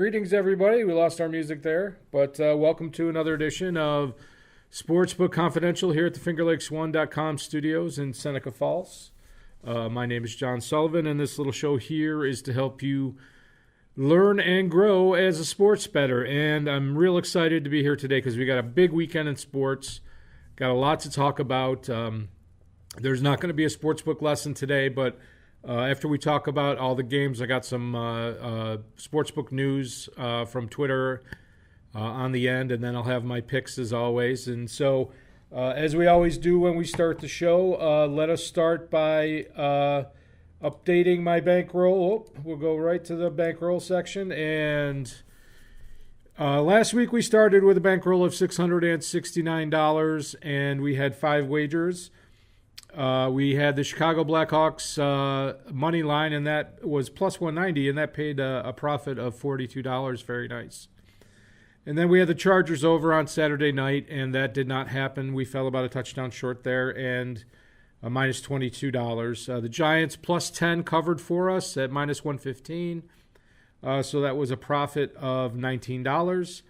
Greetings, everybody. We lost our music there, but welcome to another edition of Sportsbook Confidential here at the FingerLakes1.com studios in Seneca Falls. My name is John Sullivan, and this little show here is to help you learn and grow as a sports bettor. And I'm real excited to be here today because we got a big weekend in sports. Got a lot to talk about. There's not going to be a sportsbook lesson today, but after we talk about all the games, I got some sportsbook news from Twitter on the end, and then I'll have my picks as always. And so, as we always do when we start the show, let us start by updating my bankroll. We'll go right to the bankroll section. And last week we started with a bankroll of $669, and we had 5 wagers. We had the Chicago Blackhawks money line, and that was plus 190, and that paid a profit of $42. Very nice. And then we had the Chargers over on Saturday night, and that did not happen. We fell about a touchdown short there, and minus $22. The Giants plus 10 covered for us at minus 115. So that was a profit of $19.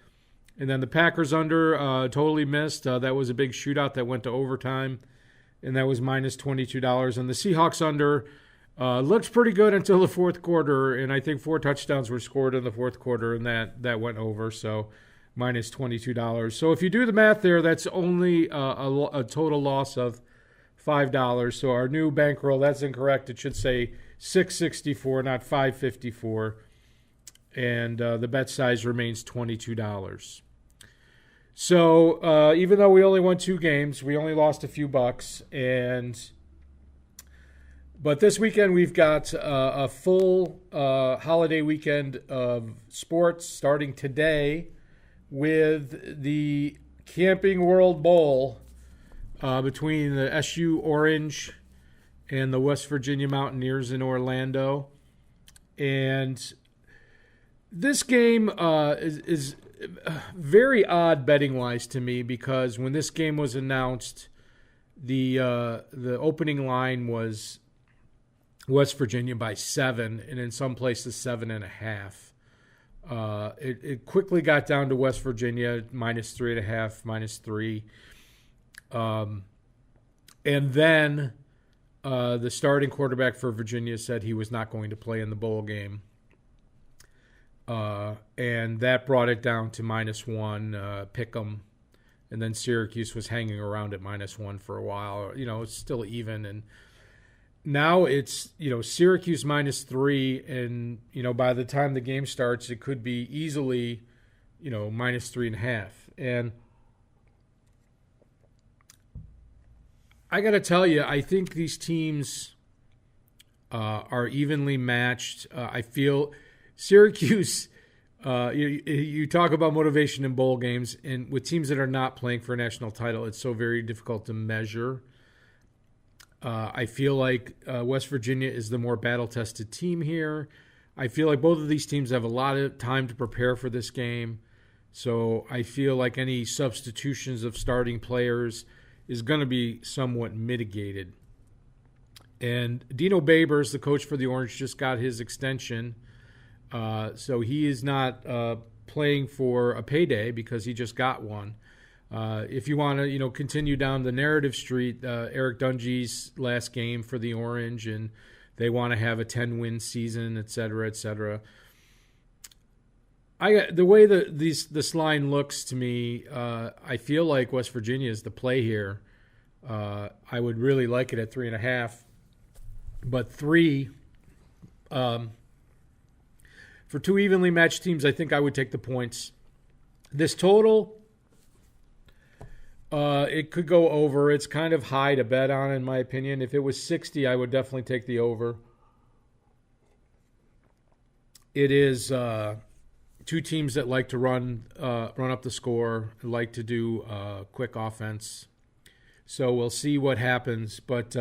And then the Packers under totally missed. That was a big shootout that went to overtime, and that was minus $22. And the Seahawks under looked pretty good until the fourth quarter, and I think 4 touchdowns were scored in the fourth quarter, and that went over, so minus $22. So if you do the math there, that's only a total loss of $5. So our new bankroll, that's incorrect. It should say $664, not $554, and the bet size remains $22. So even though we only won 2 games, we only lost a few bucks. But this weekend we've got a full holiday weekend of sports starting today with the Camping World Bowl between the SU Orange and the West Virginia Mountaineers in Orlando. And this game is very odd betting-wise to me, because when this game was announced, the opening line was West Virginia by 7, and in some places 7.5. It quickly got down to West Virginia minus 3.5, minus 3. And then the starting quarterback for Virginia said he was not going to play in the bowl game. And that brought it down to minus 1, pick 'em. And then Syracuse was hanging around at minus 1 for a while. It's still even. And now it's, Syracuse minus 3. And, by the time the game starts, it could be easily, minus 3.5. And I got to tell you, I think these teams are evenly matched. I feel Syracuse, you talk about motivation in bowl games, and with teams that are not playing for a national title, it's so very difficult to measure. I feel like West Virginia is the more battle-tested team here. I feel like both of these teams have a lot of time to prepare for this game. So I feel like any substitutions of starting players is going to be somewhat mitigated. And Dino Babers, the coach for the Orange, just got his extension. So he is not playing for a payday because he just got one. If you want to, continue down the narrative street, Eric Dungy's last game for the Orange, and they want to have a 10-win season, et cetera, et cetera. The way this line looks to me, I feel like West Virginia is the play here. I would really like it at 3.5, but 3. For 2 evenly matched teams, I think I would take the points. This total, it could go over. It's kind of high to bet on, in my opinion. If it was 60, I would definitely take the over. It is 2 teams that like to run up the score, like to do quick offense. So we'll see what happens. But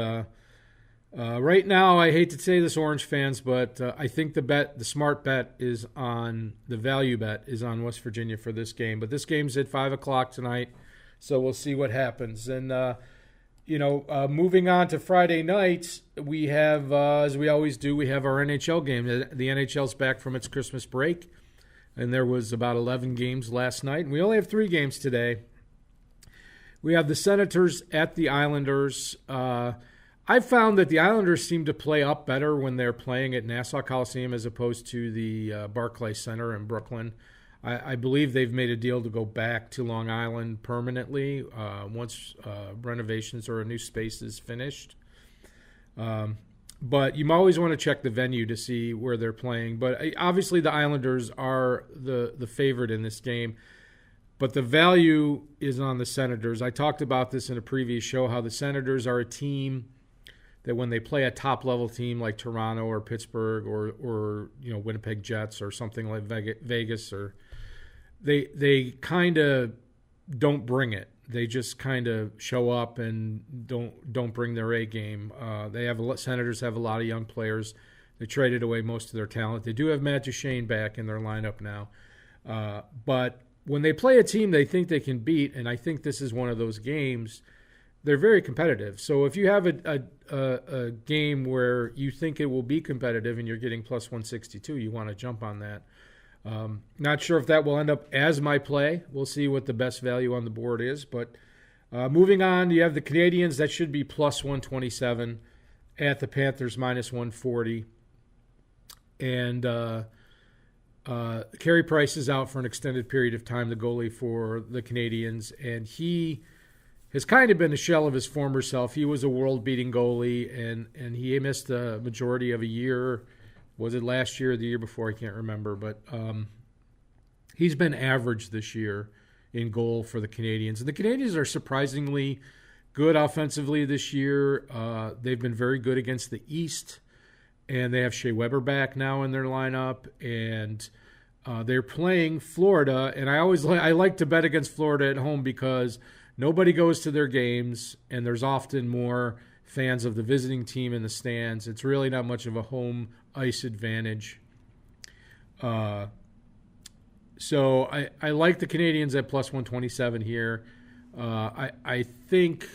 right now, I hate to say this, Orange fans, but I think the smart bet is on, the value bet is on West Virginia for this game. But this game's at 5 o'clock tonight, so we'll see what happens. And, moving on to Friday night, we have, as we always do, we have our NHL game. The NHL's back from its Christmas break. and there was about 11 games last night, and we only have 3 games today. We have the Senators at the Islanders. I've found that the Islanders seem to play up better when they're playing at Nassau Coliseum as opposed to the Barclays Center in Brooklyn. I believe they've made a deal to go back to Long Island permanently once renovations or a new space is finished. But you always want to check the venue to see where they're playing. But obviously the Islanders are the favorite in this game. But the value is on the Senators. I talked about this in a previous show, how the Senators are a team that when they play a top-level team like Toronto or Pittsburgh or Winnipeg Jets or something like Vegas, or they kind of don't bring it. They just kind of show up and don't bring their A game. Senators have a lot of young players. They traded away most of their talent. They do have Matt Duchene back in their lineup now, but when they play a team they think they can beat, and I think this is one of those games, they're very competitive. So if you have a game where you think it will be competitive and you're getting plus 162, you want to jump on that. Not sure if that will end up as my play. We'll see what the best value on the board is. But moving on, you have the Canadiens. That should be plus 127 at the Panthers minus 140. And Carey Price is out for an extended period of time, the goalie for the Canadiens, and he has kind of been a shell of his former self. He was a world-beating goalie, and he missed the majority of a year. Was it last year or the year before? I can't remember, but he's been average this year in goal for the Canadiens. And the Canadiens are surprisingly good offensively this year. They've been very good against the East. And they have Shea Weber back now in their lineup, and they're playing Florida. And I like to bet against Florida at home because nobody goes to their games, and there's often more fans of the visiting team in the stands. It's really not much of a home ice advantage. So I like the Canadiens at plus 127 here. I think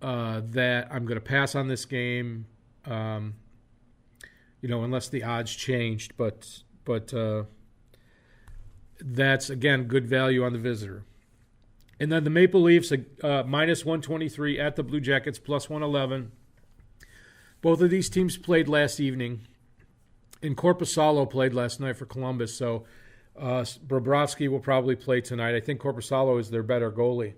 that I'm going to pass on this game. Unless the odds changed, but that's, again, good value on the visitor. And then the Maple Leafs, minus 123 at the Blue Jackets, plus 111. Both of these teams played last evening, and Korpisalo played last night for Columbus, so Bobrovsky will probably play tonight. I think Korpisalo is their better goalie.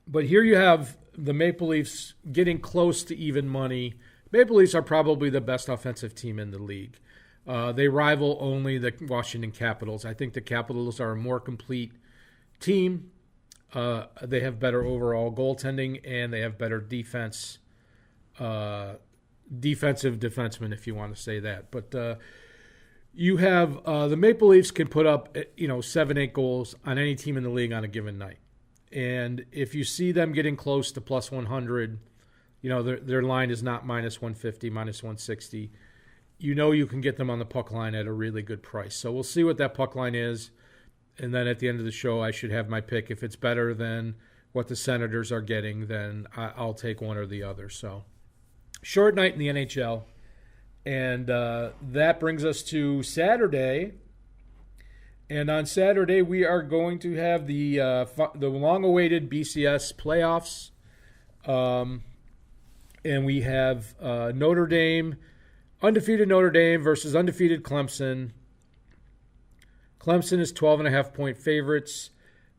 But here you have the Maple Leafs getting close to even money. Maple Leafs are probably the best offensive team in the league. They rival only the Washington Capitals. I think the Capitals are a more complete team. They have better overall goaltending, and they have better defensive defensemen, if you want to say that. But you have the Maple Leafs can put up 7-8 goals on any team in the league on a given night. And if you see them getting close to plus 100, their line is not minus 150, minus 160. You can get them on the puck line at a really good price. So we'll see what that puck line is. And then at the end of the show, I should have my pick. If it's better than what the Senators are getting, then I'll take one or the other. So short night in the NHL. And that brings us to Saturday. And on Saturday, we are going to have the long-awaited BCS playoffs. And we have undefeated Notre Dame versus undefeated Clemson. Clemson is 12.5-point favorites.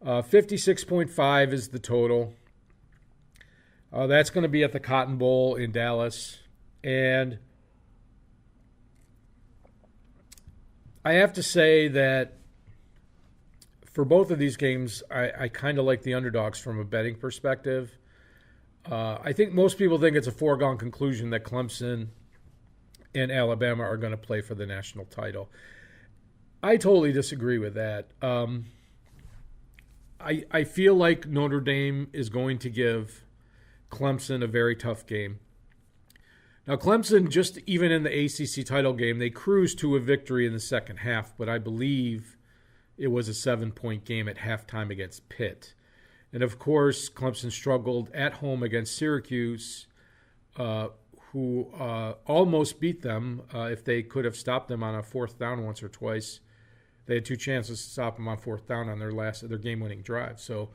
56.5 is the total. That's going to be at the Cotton Bowl in Dallas. And I have to say that for both of these games, I kind of like the underdogs from a betting perspective. I think most people think it's a foregone conclusion that Clemson and Alabama are going to play for the national title. I totally disagree with that. I feel like Notre Dame is going to give Clemson a very tough game. Now, Clemson, just even in the ACC title game, they cruised to a victory in the second half, but I believe it was a 7-point game at halftime against Pitt. And, of course, Clemson struggled at home against Syracuse, who almost beat them if they could have stopped them on a fourth down once or twice. They had 2 chances to stop them on fourth down on their game-winning drive. So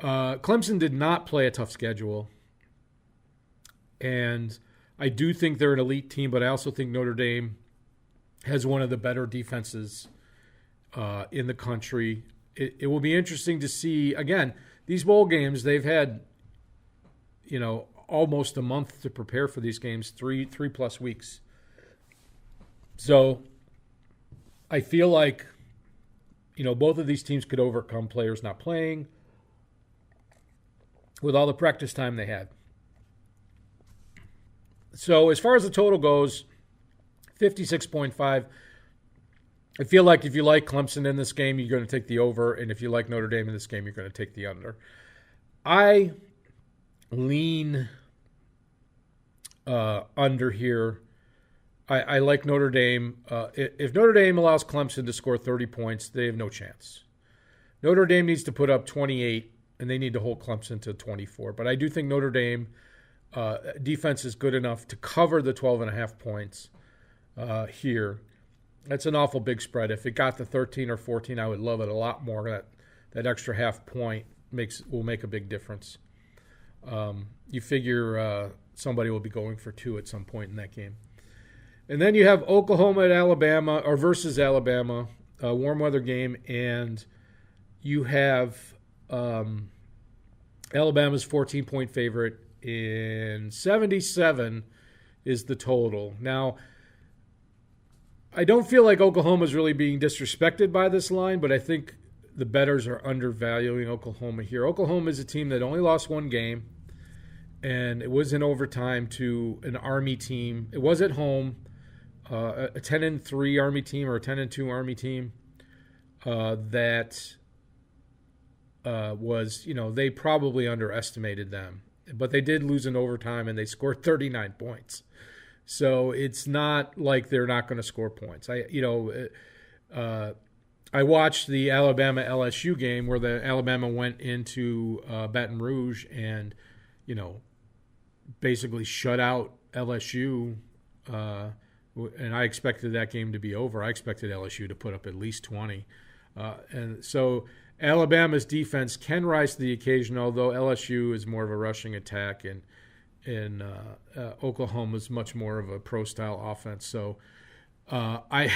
Clemson did not play a tough schedule. And I do think they're an elite team, but I also think Notre Dame has one of the better defenses in the country. It will be interesting to see, again, these bowl games, they've had, almost a month to prepare for these games, three plus weeks. So I feel like, both of these teams could overcome players not playing with all the practice time they had. So as far as the total goes, 56.5. I feel like if you like Clemson in this game, you're going to take the over. And if you like Notre Dame in this game, you're going to take the under. I lean under here. I like Notre Dame. If Notre Dame allows Clemson to score 30 points, they have no chance. Notre Dame needs to put up 28, and they need to hold Clemson to 24. But I do think Notre Dame defense is good enough to cover the 12.5 points here. That's an awful big spread. If it got to 13 or 14, I would love it a lot more. That extra half point will make a big difference. You figure somebody will be going for 2 at some point in that game. And then you have Oklahoma at Alabama, or versus Alabama, a warm weather game, and you have Alabama's 14-point favorite, and 77 is the total. Now, I don't feel like Oklahoma is really being disrespected by this line, but I think the bettors are undervaluing Oklahoma here. Oklahoma is a team that only lost 1 game, and it was in overtime to an Army team. It was at home, a 10-3 Army team or a 10-2 Army team that was, they probably underestimated them. But they did lose in overtime, and they scored 39 points. So it's not like they're not going to score points. I watched the Alabama LSU game where the Alabama went into Baton Rouge and, basically shut out LSU. And I expected that game to be over. I expected LSU to put up at least 20. And so Alabama's defense can rise to the occasion, although LSU is more of a rushing attack, and Oklahoma's much more of a pro-style offense. So I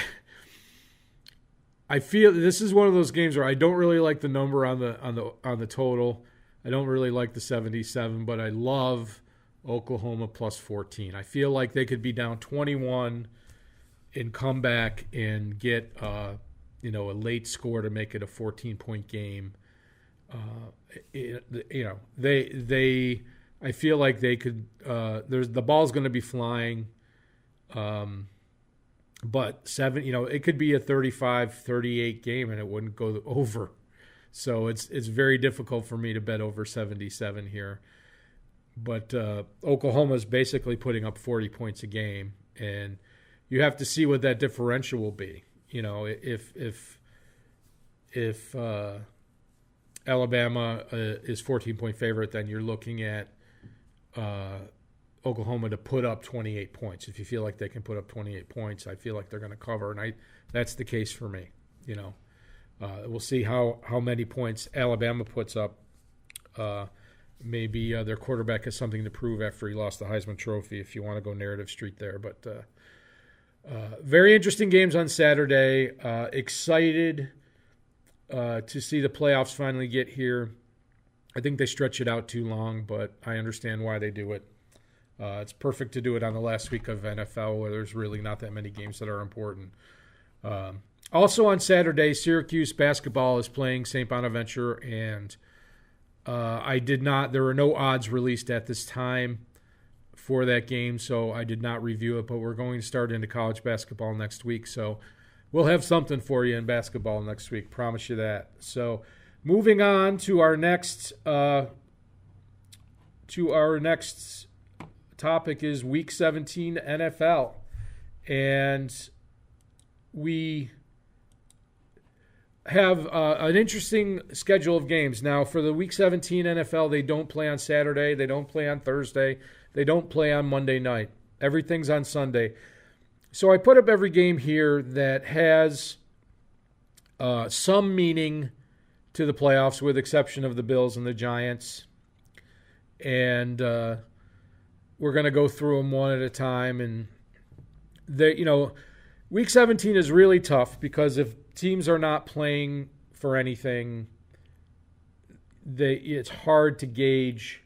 feel this is one of those games where I don't really like the number on the total. I don't really like the 77, but I love Oklahoma plus 14. I feel like they could be down 21 and come back and get a late score to make it a 14-point game. I feel like they could. The ball's going to be flying, but it could be a 35-38 game and it wouldn't go over. So it's very difficult for me to bet over 77 here. But Oklahoma's basically putting up 40 points a game, and you have to see what that differential will be. If Alabama is 14-point favorite, then you're looking at Oklahoma to put up 28 points. If you feel like they can put up 28 points, I feel like they're going to cover, and that's the case for me. We'll see how many points Alabama puts up. Maybe their quarterback has something to prove after he lost the Heisman Trophy, if you want to go narrative street there. But very interesting games on Saturday. Excited to see the playoffs finally get here. I think they stretch it out too long, but I understand why they do it. It's perfect to do it on the last week of NFL where there's really not that many games that are important. Also on Saturday, Syracuse basketball is playing St. Bonaventure, and there were no odds released at this time for that game, so I did not review it, but we're going to start into college basketball next week, so we'll have something for you in basketball next week, promise you that. So moving on to our next topic is Week 17 NFL, and we have an interesting schedule of games. Now, for the Week 17 NFL, they don't play on Saturday. They don't play on Thursday. They don't play on Monday night. Everything's on Sunday. So I put up every game here that has some meaning to the playoffs, with exception of the Bills and the Giants. And we're going to go through them one at a time. And Week 17 is really tough because if teams are not playing for anything, it's hard to gauge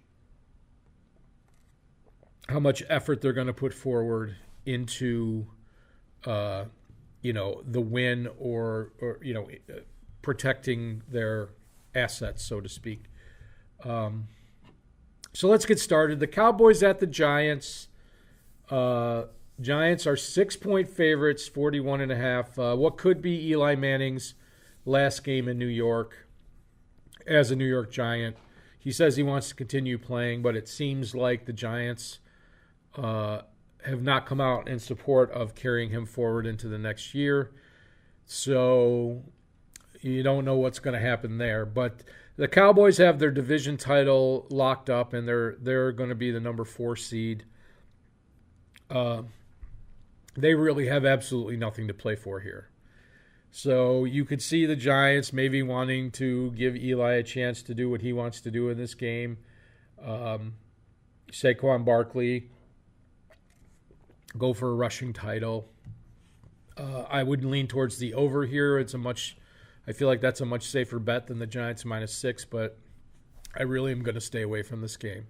how much effort they're going to put forward into, the win or protecting their assets, so to speak. So let's get started. The Cowboys at the Giants. Giants are 6-point favorites, 41.5. What could be Eli Manning's last game in New York as a New York Giant. He says he wants to continue playing, but it seems like the Giants have not come out in support of carrying him forward into the next year. So you don't know what's going to happen there. But the Cowboys have their division title locked up, and they're going to be the number 4 seed. They really have absolutely nothing to play for here. So you could see the Giants maybe wanting to give Eli a chance to do what he wants to do in this game. Saquon Barkley, go for a rushing title. I would lean towards the over here. I feel like that's a much safer bet than the Giants -6, but I really am going to stay away from this game.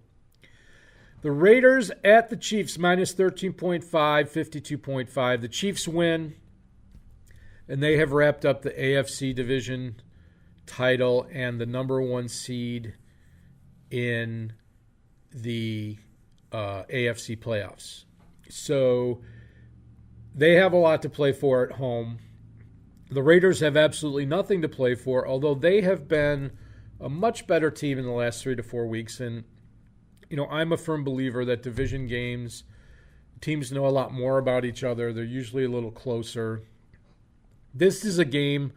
The Raiders at the Chiefs, -13.5, 52.5. The Chiefs win, and they have wrapped up the AFC division title and the number 1 seed in the AFC playoffs. So they have a lot to play for at home. The Raiders have absolutely nothing to play for, although they have been a much better team in the last 3 to 4 weeks. And, I'm a firm believer that division games, teams know a lot more about each other. They're usually a little closer. This is a game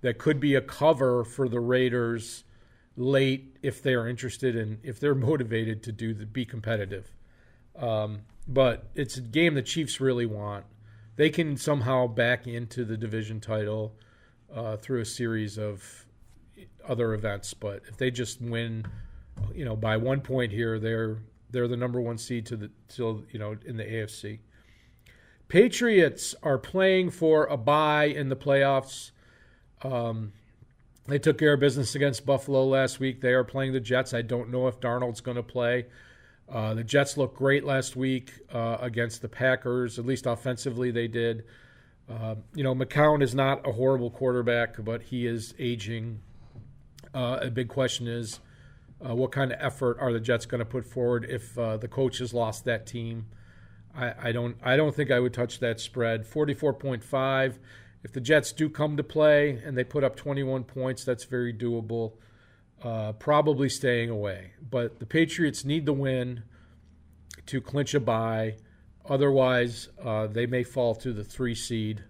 that could be a cover for the Raiders late if they're interested and if they're motivated to be competitive. But it's a game the Chiefs really want. They can somehow back into the division title through a series of other events. But if they just win, by 1 point here, they're the number 1 seed in the AFC. Patriots are playing for a bye in the playoffs. They took care of business against Buffalo last week. They are playing the Jets. I don't know if Darnold's going to play. The Jets looked great last week against the Packers. At least offensively they did. McCown is not a horrible quarterback, but he is aging. A big question is what kind of effort are the Jets going to put forward if the coach has lost that team? I don't think I would touch that spread. 44.5. If the Jets do come to play and they put up 21 points, that's very doable. Probably staying away. But the Patriots need the win to clinch a bye. Otherwise, they may fall to the 3 seed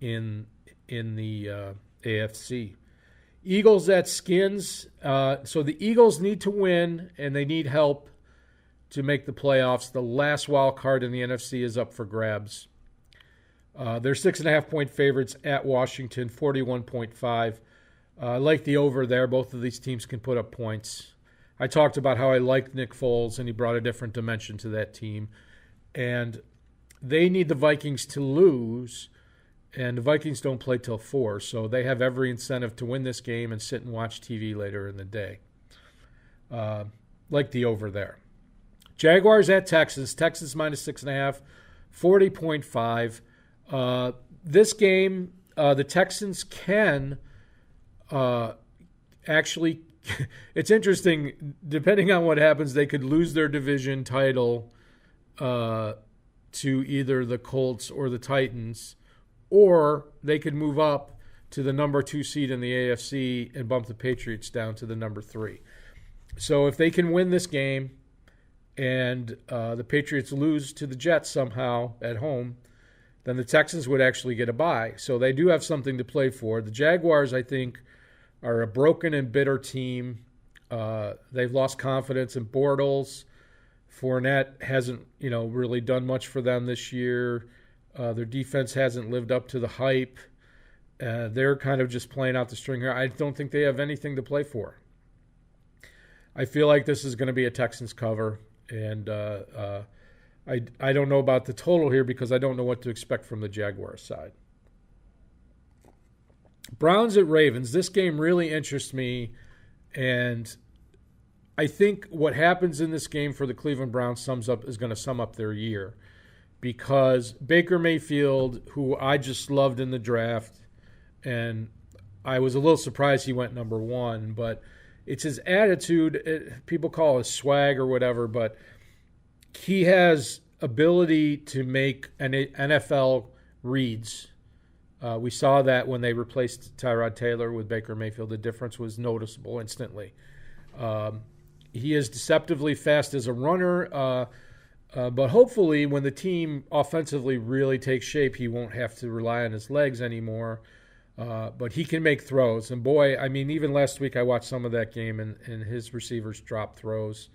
in the AFC. Eagles at Skins. So the Eagles need to win, and they need help to make the playoffs. The last wild card in the NFC is up for grabs. They're 6.5-point favorites at Washington, 41.5. I like the over there. Both of these teams can put up points. I talked about how I liked Nick Foles, and he brought a different dimension to that team. And they need the Vikings to lose, and the Vikings don't play till 4, so they have every incentive to win this game and sit and watch TV later in the day. Like the over there. Jaguars at Texans. Texans -6.5, 40.5. This game, the Texans can actually, it's interesting, depending on what happens, they could lose their division title to either the Colts or the Titans, or they could move up to the number 2 seed in the AFC and bump the Patriots down to the number 3. So if they can win this game and the Patriots lose to the Jets somehow at home, then the Texans would actually get a bye. So they do have something to play for. The Jaguars, I think, are a broken and bitter team. They've lost confidence in Bortles. Fournette hasn't, really done much for them this year. Their defense hasn't lived up to the hype. They're kind of just playing out the string here. I don't think they have anything to play for. I feel like this is going to be a Texans cover, and I don't know about the total here because I don't know what to expect from the Jaguars side. Browns at Ravens. This game really interests me, and I think what happens in this game for the Cleveland Browns is going to sum up their year, because Baker Mayfield, who I just loved in the draft, and I was a little surprised he went number 1, but it's his attitude. People call it swag or whatever, but he has ability to make NFL reads. We saw that when they replaced Tyrod Taylor with Baker Mayfield. The difference was noticeable instantly. He is deceptively fast as a runner, but hopefully when the team offensively really takes shape, he won't have to rely on his legs anymore. But he can make throws. And boy, I mean, even last week I watched some of that game, and his receivers dropped throws.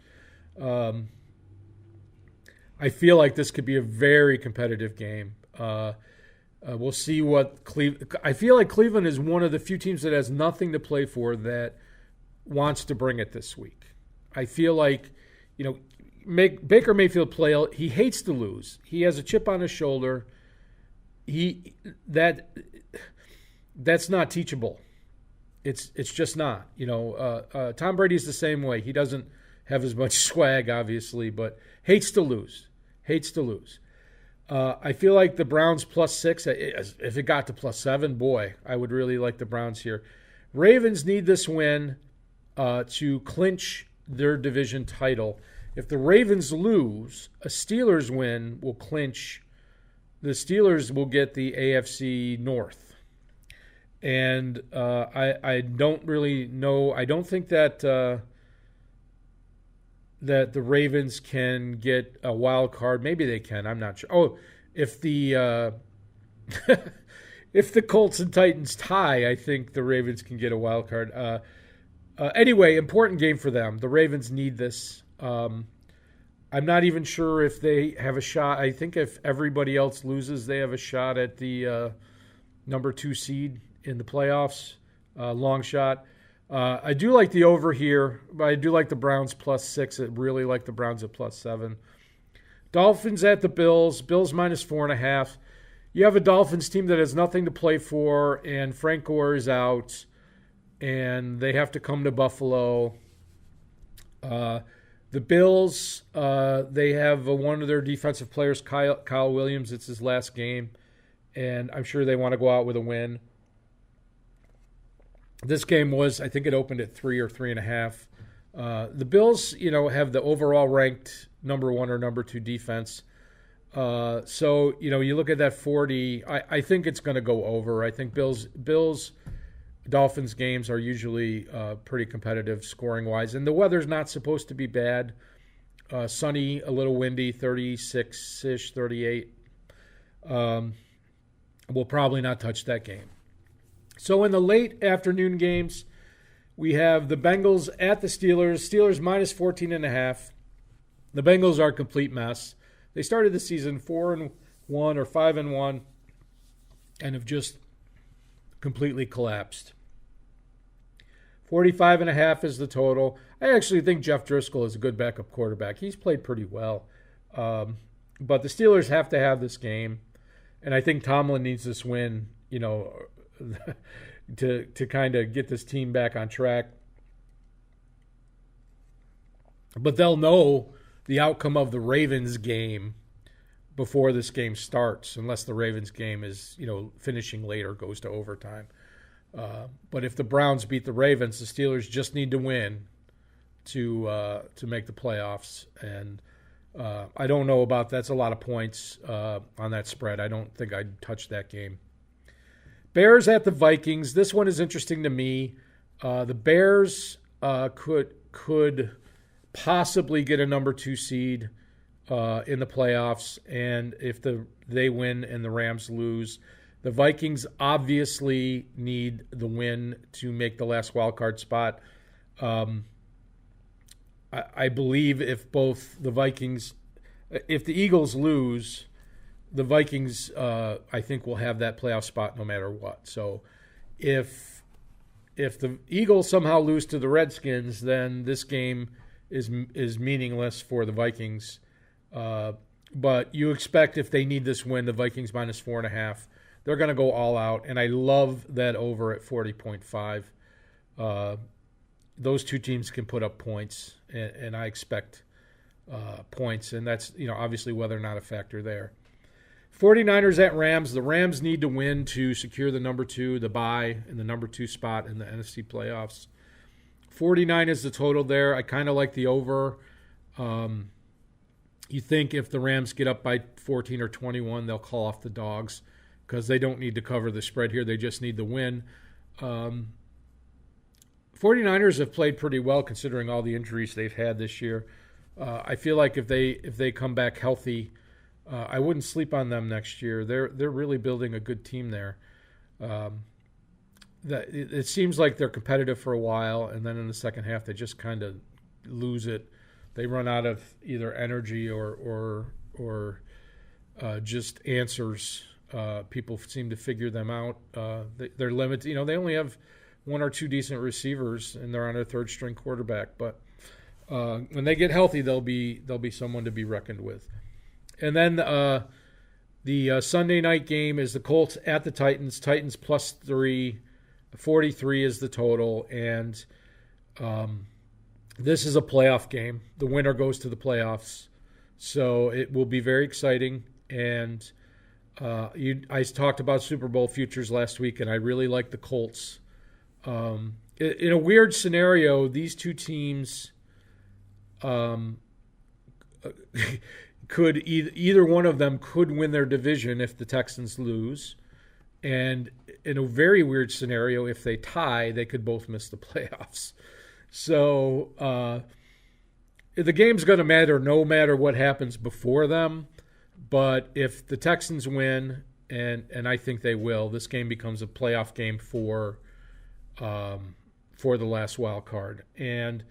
I feel like this could be a very competitive game. We'll see what Cleveland. I feel like Cleveland is one of the few teams that has nothing to play for that wants to bring it this week. I feel like, make Baker Mayfield play. He hates to lose. He has a chip on his shoulder. That's not teachable. It's just not. Tom Brady's the same way. He doesn't have as much swag, obviously, but hates to lose. I feel like the Browns +6. If it got to +7, boy, I would really like the Browns here. Ravens need this win to clinch their division title. If the Ravens lose, a Steelers win will clinch. The Steelers will get the AFC North. And I don't really know. I don't think that that the Ravens can get a wild card. Maybe they can. I'm not sure. Oh, if the if the Colts and Titans tie, I think the Ravens can get a wild card. Anyway, important game for them. The Ravens need this. I'm not even sure if they have a shot. I think if everybody else loses, they have a shot at the number 2 seed in the playoffs. Long shot. I do like the over here, but I do like the Browns +6. I really like the Browns at +7. Dolphins at the Bills. Bills -4.5. You have a Dolphins team that has nothing to play for, and Frank Gore is out, and they have to come to Buffalo. The Bills, they have one of their defensive players, Kyle Williams. It's his last game, and I'm sure they want to go out with a win. This game I think it opened at 3 or 3.5. The Bills, have the overall ranked number 1 or number 2 defense. So, you look at that 40, I think it's going to go over. I think Bills Dolphins games are usually pretty competitive scoring-wise. And the weather's not supposed to be bad. Sunny, a little windy, 36-ish, 38. We'll probably not touch that game. So in the late afternoon games, we have the Bengals at the Steelers. Steelers -14.5. The Bengals are a complete mess. They started the season 4-1 or 5-1 and have just completely collapsed. 45.5 is the total. I actually think Jeff Driscoll is a good backup quarterback. He's played pretty well. But the Steelers have to have this game. And I think Tomlin needs this win, to kind of get this team back on track. But they'll know the outcome of the Ravens game before this game starts, unless the Ravens game is, finishing late or goes to overtime. But if the Browns beat the Ravens, the Steelers just need to win to make the playoffs. And I don't know about that's a lot of points on that spread. I don't think I'd touch that game. Bears at the Vikings. This one is interesting to me. The Bears could possibly get a number 2 seed in the playoffs, and if they win and the Rams lose, the Vikings obviously need the win to make the last wild card spot. I believe if the Eagles lose, the Vikings, I think, will have that playoff spot no matter what. So if the Eagles somehow lose to the Redskins, then this game is meaningless for the Vikings. But you expect if they need this win, the Vikings minus 4.5, they're going to go all out. And I love that over at 40.5. Those two teams can put up points, and I expect points. And that's, obviously weather not a factor there. 49ers at Rams. The Rams need to win to secure the number 2, the bye, and the number 2 spot in the NFC playoffs. 49 is the total there. I kind of like the over. You think if the Rams get up by 14 or 21, they'll call off the dogs because they don't need to cover the spread here. They just need the win. 49ers have played pretty well considering all the injuries they've had this year. I feel like if they come back healthy, I wouldn't sleep on them next year. They're really building a good team there. It seems like they're competitive for a while, and then in the second half they just kind of lose it. They run out of either energy or just answers. People seem to figure them out. They're limited. They only have 1 or 2 decent receivers, and they're on their third string quarterback. But when they get healthy, they'll be someone to be reckoned with. And then the Sunday night game is the Colts at the Titans. Titans +3, 43 is the total, and this is a playoff game. The winner goes to the playoffs, so it will be very exciting. And I talked about Super Bowl futures last week, and I really like the Colts. In a weird scenario, these two teams could either one of them could win their division if the Texans lose, and in a very weird scenario, if they tie, they could both miss the playoffs. So the game's going to matter no matter what happens before them. But if the Texans win, and I think they will, this game becomes a playoff game for the last wild card. And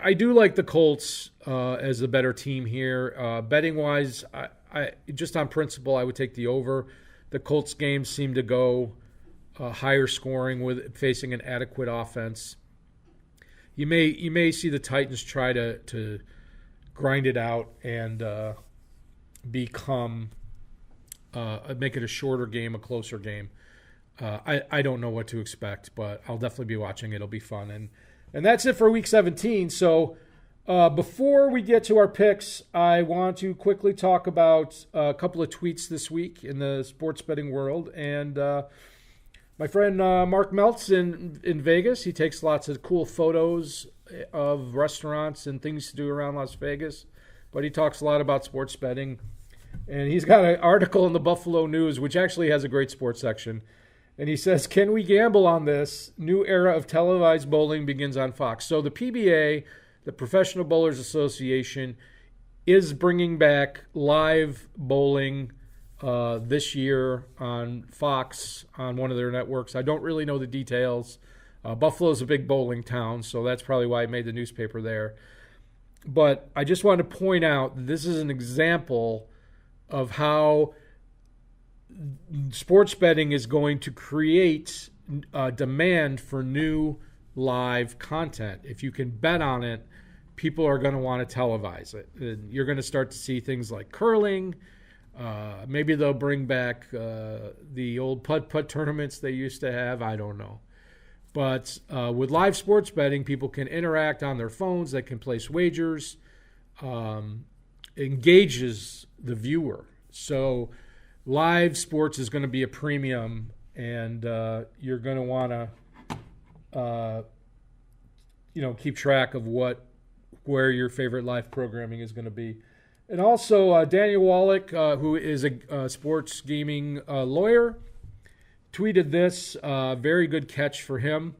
I do like the Colts as the better team here. Betting wise, I just on principle, I would take the over. The Colts games seem to go higher scoring with facing an adequate offense. You may see the Titans try to grind it out and become make it a shorter game, a closer game. I don't know what to expect, but I'll definitely be watching. It'll be fun. And that's it for Week 17. So before we get to our picks, I want to quickly talk about a couple of tweets this week in the sports betting world. And my friend Mark Meltz in Vegas, he takes lots of cool photos of restaurants and things to do around Las Vegas. But he talks a lot about sports betting. And he's got an article in the Buffalo News, which actually has a great sports section. And he says, "Can we gamble on this? New era of televised bowling begins on Fox." So the PBA, the Professional Bowlers Association, is bringing back live bowling this year on Fox on one of their networks. I don't really know the details. Buffalo's a big bowling town, so that's probably why I made the newspaper there. But I just want to point out that this is an example of how sports betting is going to create demand for new live content. If you can bet on it, people are going to want to televise it. And you're going to start to see things like curling. Maybe they'll bring back the old putt-putt tournaments they used to have. I don't know. But with live sports betting, people can interact on their phones. They can place wagers. Engages the viewer. So live sports is going to be a premium, and you're going to want to, keep track of where your favorite live programming is going to be. And also, Daniel Wallach, who is a sports gaming lawyer, tweeted this. Very good catch for him.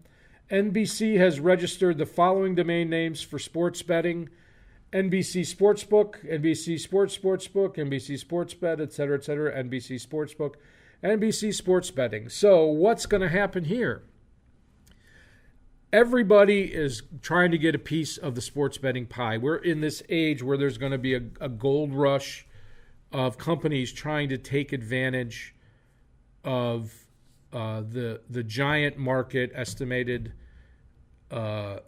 NBC has registered the following domain names for sports betting: NBC Sportsbook, NBC Sportsbook, NBC Sportsbet, etc., NBC Sportsbook, NBC Sports Betting. So what's going to happen here? everybody is trying to get a piece of the sports betting pie. We're in this age where there's going to be a gold rush of companies trying to take advantage of the giant market estimated. It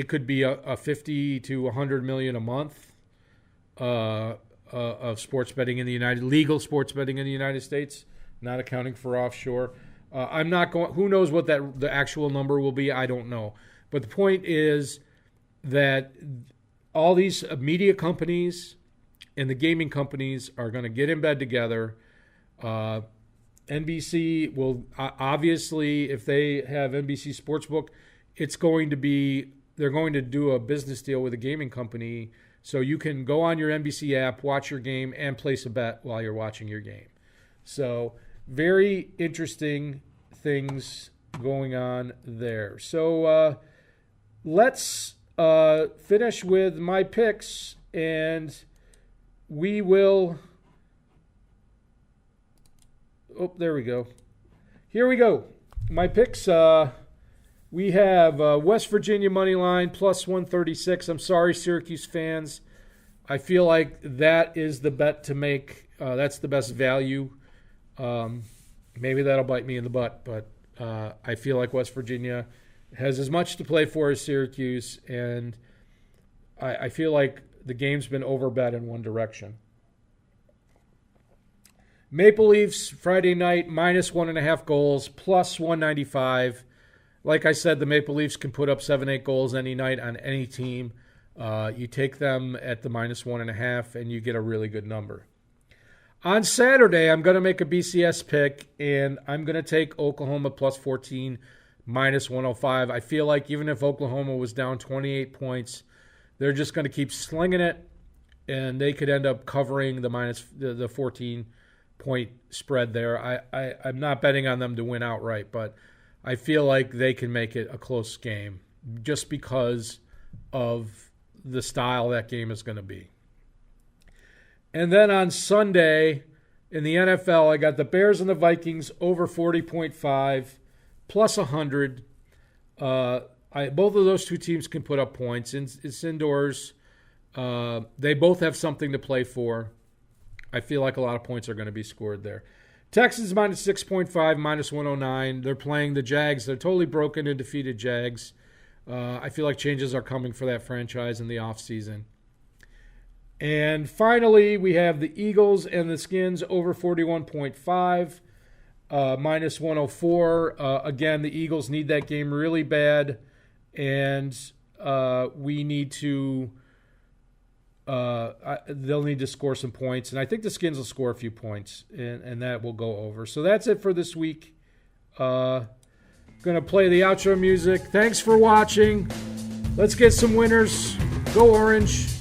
could be a 50 to 100 million a month of sports betting in the legal sports betting in the United States, not accounting for offshore. I'm not going. Who knows what the actual number will be? I don't know. But the point is that all these media companies and the gaming companies are going to get in bed together. NBC will obviously, if they have NBC Sportsbook, they're going to do a business deal with a gaming company, so you can go on your NBC app, watch your game, and place a bet while you're watching your game. So very interesting things going on there. So let's finish with my picks, and we will... Oh, there we go. Here we go. My picks, we have West Virginia money line plus 136. I'm sorry, Syracuse fans. I feel like that is the bet to make. That's the best value. Maybe that'll bite me in the butt, but I feel like West Virginia has as much to play for as Syracuse, and I feel like the game's been overbet in one direction. Maple Leafs, Friday night, minus 1.5 goals, plus 195. Like I said, the Maple Leafs can put up 7-8 goals any night on any team. You take them at the minus 1.5, and you get a really good number. On Saturday, I'm going to make a BCS pick, and I'm going to take Oklahoma plus 14, minus 105. I feel like even if Oklahoma was down 28 points, they're just going to keep slinging it, and they could end up covering the 14-point spread there. I'm not betting on them to win outright, but I feel like they can make it a close game just because of the style that game is going to be. And then on Sunday in the NFL, I got the Bears and the Vikings over 40.5 plus 100. Both of those two teams can put up points. It's indoors. They both have something to play for. I feel like a lot of points are going to be scored there. Texans minus 6.5, minus 109. They're playing the Jags. They're totally broken and defeated Jags. I feel like changes are coming for that franchise in the offseason. And finally, we have the Eagles and the Skins over 41.5, minus 104. Again, the Eagles need that game really bad, and we need to... they'll need to score some points, and I think the Skins will score a few points, and that will go over. So that's it for this week. Going to play the outro music. Thanks for watching. Let's get some winners. Go Orange.